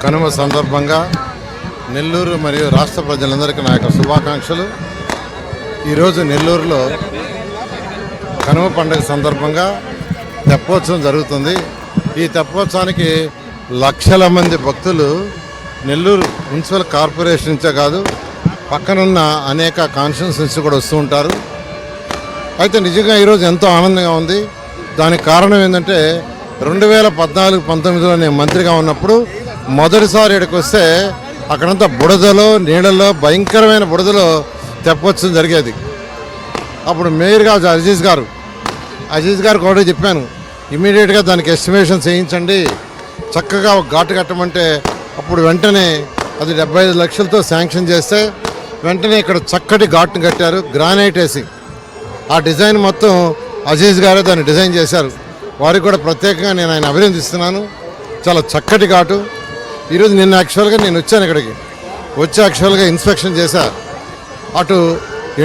కనుమ సందర్భంగా నెల్లూరు మరియు రాష్ట్ర ప్రజలందరికీ నా యొక్క శుభాకాంక్షలు. ఈరోజు నెల్లూరులో కనుమ పండుగ సందర్భంగా తెప్పోత్సవం జరుగుతుంది. ఈ తెప్పోత్సవానికి లక్షల మంది భక్తులు నెల్లూరు మున్సిపల్ కార్పొరేషన్ నుంచే కాదు పక్కనున్న అనేక కాన్స్టిట్యున్సీస్ కూడా వస్తూ ఉంటారు. అయితే నిజంగా ఈరోజు ఎంతో ఆనందంగా ఉంది. దానికి కారణం ఏంటంటే 2014-19లో నేను మంత్రిగా ఉన్నప్పుడు మొదటిసారి ఇక్కడికి వస్తే అక్కడంతా బుడదలో నీళ్ళలో భయంకరమైన బుడదలో తెప్పోత్సవం జరిగేది. అప్పుడు మేయర్గా అజీజ్ గారు కూడా చెప్పాను, ఇమీడియట్గా దానికి ఎస్టిమేషన్ చేయించండి, చక్కగా ఒక ఘాటు కట్టమంటే అప్పుడు వెంటనే అది 75 లక్షలతో శాంక్షన్ చేస్తే వెంటనే ఇక్కడ చక్కటి ఘాట్ను కట్టారు, గ్రానైట్ వేసి. ఆ డిజైన్ మొత్తం అజీజ్ గారే దాన్ని డిజైన్ చేశారు. వారికి కూడా ప్రత్యేకంగా నేను ఆయన అభినందిస్తున్నాను. చాలా చక్కటి ఘాటు. ఈరోజు నిన్న యాక్చువల్గా నేను వచ్చాను ఇక్కడికి, వచ్చి యాక్చువల్గా ఇన్స్పెక్షన్ చేశా. అటు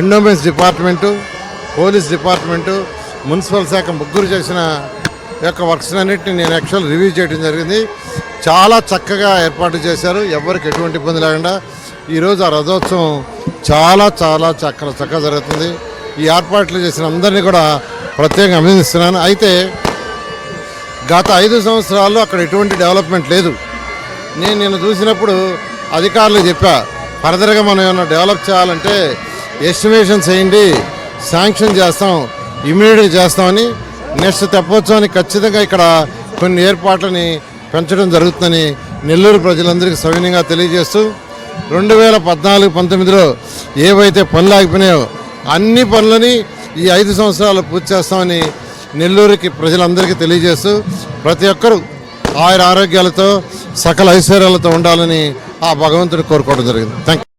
endowments department, police department, municipal శాఖ ముగ్గురు చేసిన యొక్క వర్క్స్ అన్నింటినీ నేను యాక్చువల్ రివ్యూ చేయడం జరిగింది. చాలా చక్కగా ఏర్పాటు చేశారు, ఎవరికి ఎటువంటి ఇబ్బంది లేకుండా. ఈరోజు ఆ రథోత్సవం చాలా చాలా చక్కగా జరుగుతుంది. ఈ ఏర్పాట్లు చేసిన అందరినీ కూడా ప్రత్యేకంగా అభినందిస్తున్నాను. అయితే గత 5 సంవత్సరాల్లో అక్కడ ఎటువంటి డెవలప్మెంట్ లేదు. నేను చూసినప్పుడు అధికారులు చెప్పా, ఫర్దర్గా మనం ఏమైనా డెవలప్ చేయాలంటే ఎస్టిమేషన్ చేయండి, శాంక్షన్ చేస్తాం, ఇమీడియట్గా చేస్తామని. నెక్స్ట్ తెప్పోత్సవానికి ఖచ్చితంగా ఇక్కడ కొన్ని ఏర్పాట్లని పెంచడం జరుగుతుందని నెల్లూరు ప్రజలందరికీ సవినయంగా తెలియజేస్తూ 2014-19లో ఏవైతే పనులు ఆగిపోయినాయో అన్ని పనులని ఈ 5 సంవత్సరాలు పూర్తి చేస్తామని నెల్లూరుకి ప్రజలందరికీ తెలియజేస్తూ ప్రతి ఒక్కరూ ఆయుర ఆరోగ్యాలతో సకల ఐశ్వర్యాలతో ఉండాలని ఆ భగవంతుని కోరుకోవడం జరిగింది. Thank you.